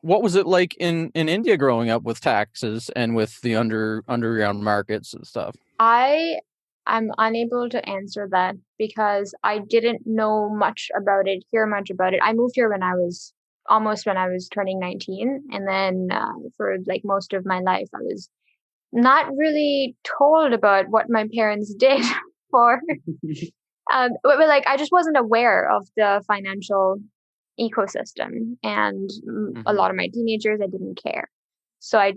What was it like in India growing up with taxes and with the underground markets and stuff? I am unable to answer that because I didn't know much about it, hear much about it. I moved here when I was turning 19, and then for like most of my life, I was not really told about what my parents did for but like I just wasn't aware of the financial ecosystem, and a Hmm. lot of my teenagers, I didn't care. So I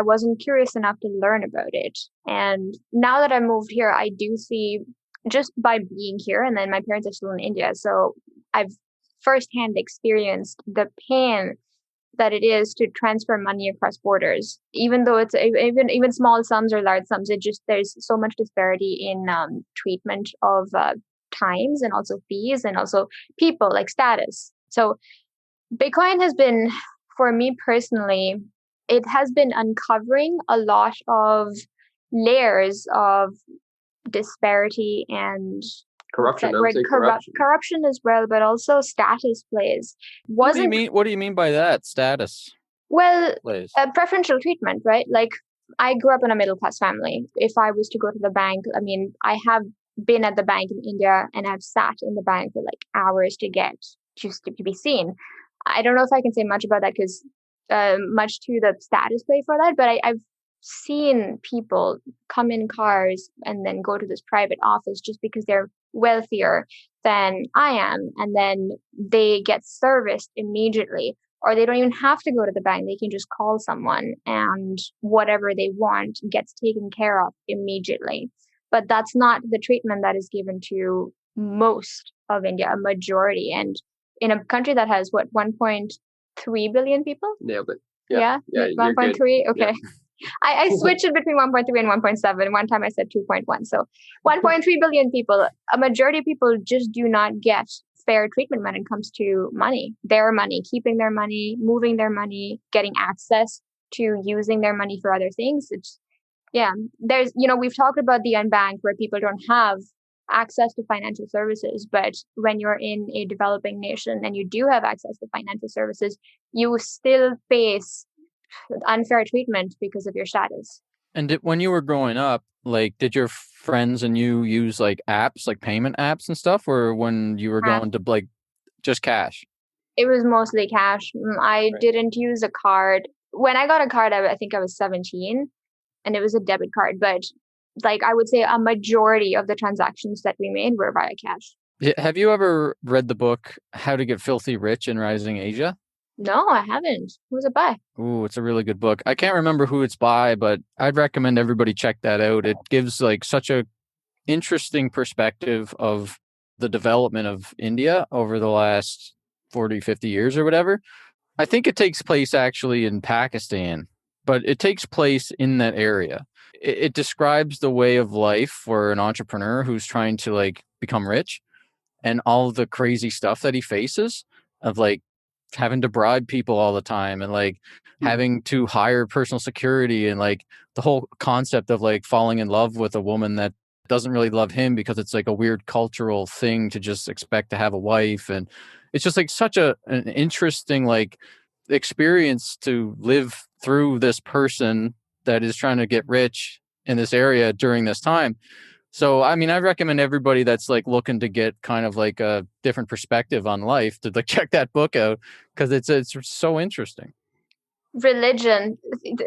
wasn't curious enough to learn about it. And now that I moved here, I do see, just by being here, and then my parents are still in India. So I've firsthand experienced the pain that it is to transfer money across borders, even though even small sums or large sums. It just, there's so much disparity in treatment of times, and also fees, and also people, like status. So Bitcoin has been, for me personally, it has been uncovering a lot of layers of disparity and, what's Corruption. that I would word? say corruption. Corruption as well, but also status plays. What do you Wasn't mean? What do you mean by that? Status Well, plays. preferential treatment, right? Like, I grew up in a middle class family. If I was to go to the bank, I mean, I have been at the bank in India, and I've sat in the bank for like hours to get just to be seen. I don't know if I can say much about that because much to the status play for that, but I've seen people come in cars and then go to this private office just because they're wealthier than I am, and then they get serviced immediately, or they don't even have to go to the bank. They can just call someone, and whatever they want gets taken care of immediately. But that's not the treatment that is given to most of India, a majority. And in a country that has what, 1.3 billion people? Nailed it. Yeah. Yeah, Yeah. You're good. 1.3. Yeah. Okay. I switched it between 1.3 and 1.7. One time I said 2.1. So 1.3 billion people, a majority of people just do not get fair treatment when it comes to money, their money, keeping their money, moving their money, getting access to using their money for other things. It's, yeah, there's, we've talked about the unbanked where people don't have access to financial services, but when you're in a developing nation and you do have access to financial services, you still face unfair treatment because of your status. And when you were growing up, like, did your friends and you use like apps, like payment apps and stuff, or when you were Uh, going to like just cash? It was mostly cash. I Right. didn't use a card. When I got a card, I think I was 17, and it was a debit card, but like I would say a majority of the transactions that we made were via cash. Have you ever read the book How to Get Filthy Rich in Rising Asia? No, I haven't. Who's it by? Ooh, it's a really good book. I can't remember who it's by, but I'd recommend everybody check that out. It gives like such a interesting perspective of the development of India over the last 40, 50 years or whatever. I think it takes place actually in Pakistan, but it takes place in that area. It describes the way of life for an entrepreneur who's trying to like become rich and all the crazy stuff that he faces of like having to bribe people all the time and like having to hire personal security and like the whole concept of like falling in love with a woman that doesn't really love him because it's like a weird cultural thing to just expect to have a wife. And it's just like such an interesting like experience to live through this person that is trying to get rich in this area during this time. So, I mean, I recommend everybody that's like looking to get kind of like a different perspective on life to like check that book out because it's so interesting. Religion.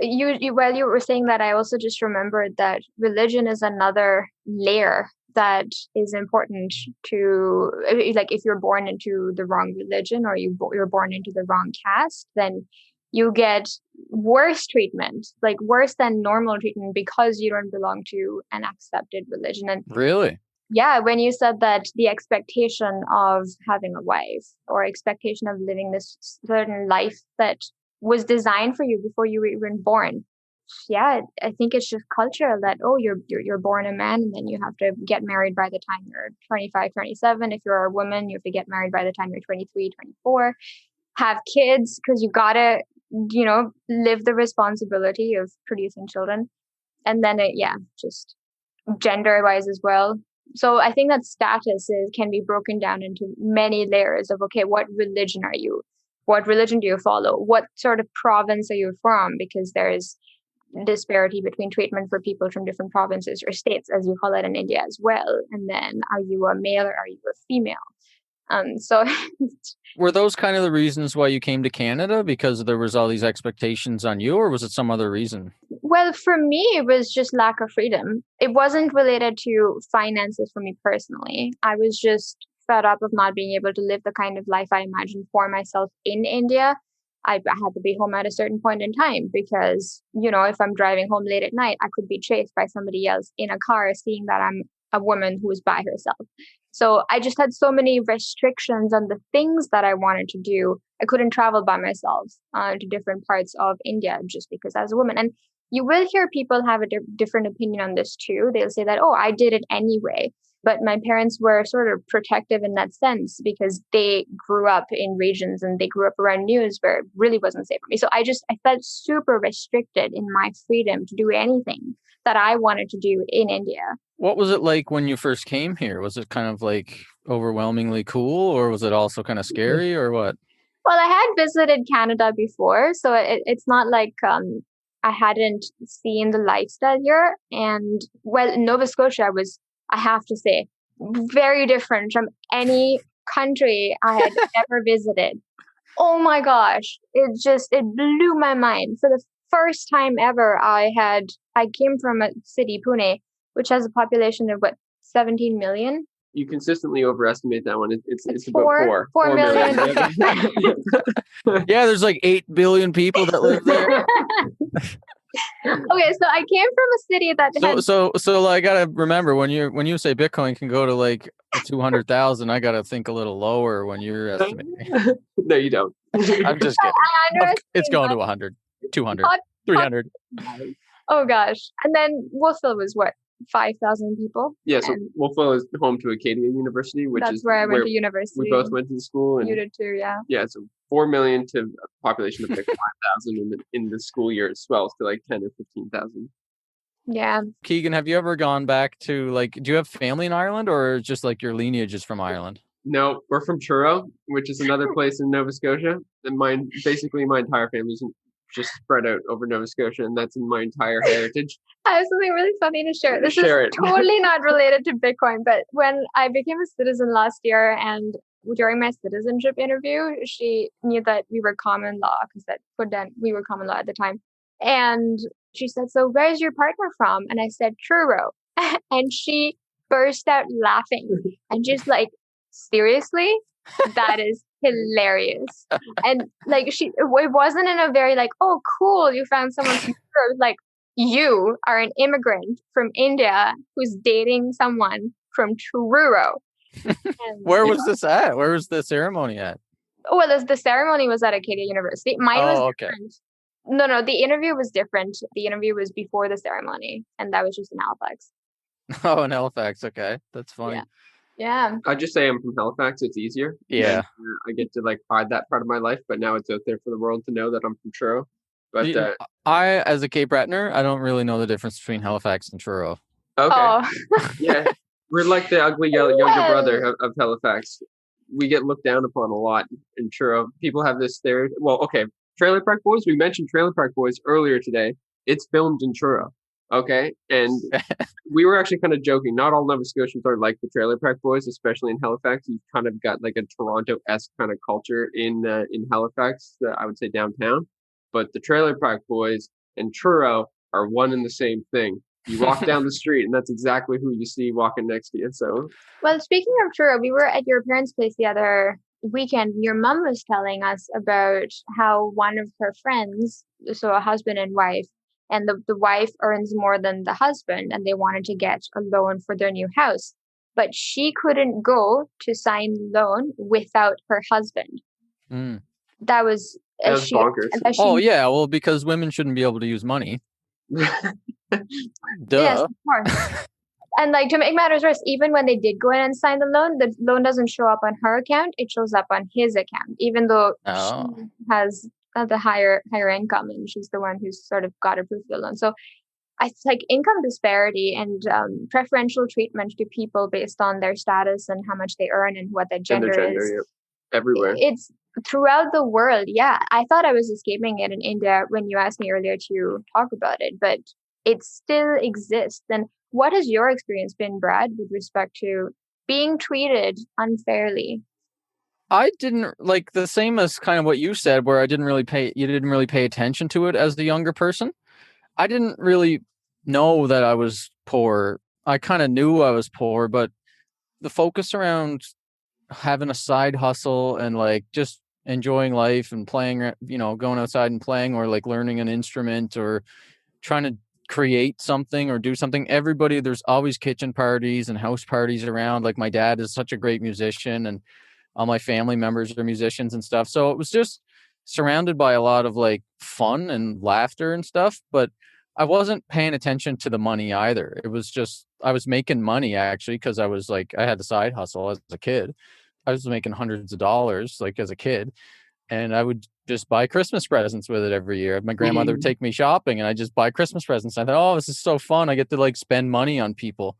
You while you were saying that, I also just remembered that religion is another layer that is important to, like, if you're born into the wrong religion, or you're born into the wrong caste, then you get worse treatment, like worse than normal treatment, because you don't belong to an accepted religion. And Really? yeah, when you said that the expectation of having a wife, or expectation of living this certain life that was designed for you before you were even born. Yeah, I think it's just cultural that, oh, you're born a man, and then you have to get married by the time you're 25, 27. If you're a woman, you have to get married by the time you're 23, 24. Have kids because you gotta, live the responsibility of producing children. And then yeah, just gender wise as well. So I think that can be broken down into many layers of, okay, what religion are you? what religion do you follow? What sort of province are you from? Because there's disparity between treatment for people from different provinces or states, as you call it in India as well. And then, are you a male or are you a female? So Were those kind of the reasons why you came to Canada? Because there was all these expectations on you, or was it some other reason? well, for me, it was just lack of freedom. It wasn't related to finances for me personally. I was just fed up of not being able to live the kind of life I imagined for myself in India. I had to be home at a certain point in time because, if I'm driving home late at night, I could be chased by somebody else in a car, seeing that I'm a woman who is by herself. So I just had so many restrictions on the things that I wanted to do. I couldn't travel by myself to different parts of India just because I was a woman. And you will hear people have a different opinion on this too. They'll say that, oh, I did it anyway. But my parents were sort of protective in that sense because they grew up in regions and they grew up around news where it really wasn't safe for me. So I felt super restricted in my freedom to do anything that I wanted to do in India. What was it like when you first came here? Was it kind of like overwhelmingly cool, or was it also kind of scary, or what? Well, I had visited Canada before, so it's not like I hadn't seen the lifestyle here. And well, in Nova Scotia was, I have to say, very different from any country I had ever visited. Oh my gosh, it blew my mind. For the first time ever, I came from a city, Pune, which has a population of 17 million. You consistently overestimate that one. It's about Four 4 million. Yeah, there's like 8 billion people that live there. Okay, so I came from a city that had... So I gotta remember when you say Bitcoin can go to like 200,000, I gotta think a little lower when you're estimating. No, you don't. I'm just kidding. It's going to 100, 200, 300. Oh gosh. And then Wolfville was 5,000 people? Yeah, so Wolfville is home to Acadia University, which that's is where I went to university. We both went to school. And you did too, yeah. Yeah, so 4 million to a population of like 5,000 in the school year. It swells to like 10 or 15,000. Yeah. Keegan, have you ever gone back to do you have family in Ireland, or just like your lineage is from Ireland? No, we're from Truro, which is another place in Nova Scotia. And basically my entire family's just spread out over Nova Scotia, and that's in my entire heritage. I have something really funny to share. This is totally not related to Bitcoin, but when I became a citizen last year, and during my citizenship interview, she knew that we were common law, because we were common law at the time. And she said, "So where's your partner from?" And I said, "Truro." And she burst out laughing and just like, "Seriously? That is hilarious." And it wasn't in a very "Oh, cool, you found someone from Truro." Like, you are an immigrant from India who's dating someone from Truro. Where was this at? Where was the ceremony at? Well, the ceremony was at Acadia University. Mine was different. No, the interview was different. The interview was before the ceremony, and that was just in Halifax. Oh, in Halifax. Okay, that's funny. Yeah. I'd just say I'm from Halifax. It's easier. Yeah. And, I get to hide that part of my life, but now it's out there for the world to know that I'm from Truro. But I, as a Cape Brettoner, I don't really know the difference between Halifax and Truro. Okay. Oh. Yeah, we're like the ugly younger brother of Halifax. We get looked down upon a lot in Truro. People have this stereotype. Well, okay, Trailer Park Boys. We mentioned Trailer Park Boys earlier today. It's filmed in Truro. Okay, and we were actually kind of joking. Not all Nova Scotians are like the Trailer Park Boys, especially in Halifax. You've kind of got like a Toronto-esque kind of culture in Halifax. I would say downtown. But the Trailer Park Boys and Truro are one and the same thing. You walk down the street, and that's exactly who you see walking next to you. So, well, speaking of Truro, we were at your parents' place the other weekend. Your mom was telling us about how one of her friends, so a husband and wife, and the wife earns more than the husband, and they wanted to get a loan for their new house. But she couldn't go to sign the loan without her husband. Mm. That was bonkers. Oh, yeah. Well, because women shouldn't be able to use money. Duh. Yes, of course. And to make matters worse, even when they did go in and sign the loan doesn't show up on her account. It shows up on his account, even though she has the higher income, and she's the one who's sort of got approved the loan. So it's income disparity and preferential treatment to people based on their status and how much they earn and what their gender is. Yeah. Everywhere. throughout the world. Yeah, I thought I was escaping it in India when you asked me earlier to talk about it, but it still exists. And what has your experience been, Brad, with respect to being treated unfairly? I didn't like the same as kind of what you said, where you didn't really pay attention to it as the younger person. I didn't really know that I was poor. I kind of knew I was poor, but the focus around having a side hustle and like just enjoying life and playing, going outside and playing, or like learning an instrument or trying to create something or do something. There's always kitchen parties and house parties around. Like my dad is such a great musician, and all my family members are musicians and stuff. So it was just surrounded by a lot of like fun and laughter and stuff, but I wasn't paying attention to the money either. It was just, I was making money actually because I had the side hustle as a kid. I was making hundreds of dollars like as a kid, and I would just buy Christmas presents with it every year. My grandmother would take me shopping and I just buy Christmas presents. I thought, oh, this is so fun. I get to like spend money on people.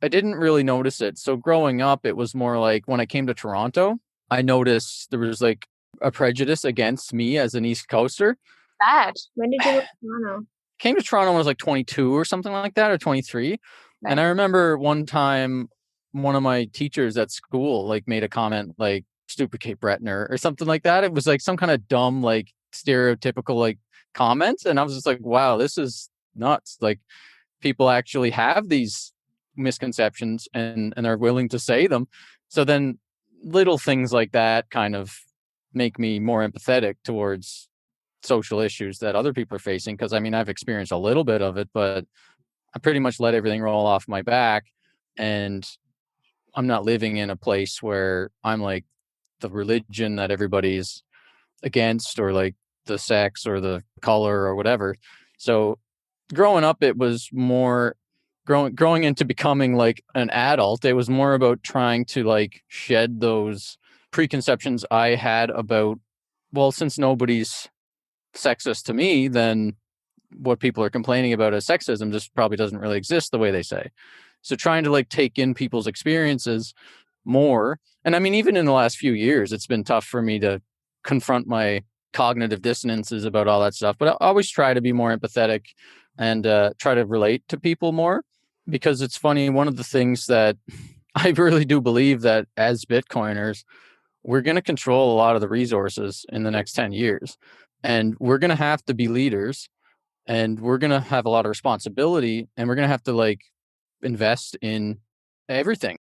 I didn't really notice it. So growing up, it was more like when I came to Toronto, I noticed there was like a prejudice against me as an East Coaster. That when did you go to Toronto? Came to Toronto when I was like 22 or something like that, or 23. And I remember one time one of my teachers at school like made a comment like stupid Cape Bretner or something like that. It was like some kind of dumb, like stereotypical like comment. And I was just like, wow, this is nuts. Like people actually have these misconceptions and are willing to say them. So then little things like that kind of make me more empathetic towards social issues that other people are facing. Because I mean, I've experienced a little bit of it, but I pretty much let everything roll off my back. And I'm not living in a place where I'm like the religion that everybody's against, or like the sex or the color or whatever. So growing up, it was more growing into becoming like an adult. It was more about trying to like shed those preconceptions I had about, well, since nobody's sexist to me, then what people are complaining about as sexism just probably doesn't really exist the way they say. So trying to like take in people's experiences more. And I mean, even in the last few years, it's been tough for me to confront my cognitive dissonances about all that stuff. But I always try to be more empathetic and try to relate to people more, because it's funny. One of the things that I really do believe that as Bitcoiners, we're going to control a lot of the resources in the next 10 years. And we're going to have to be leaders, and we're going to have a lot of responsibility, and we're going to have to like invest in everything.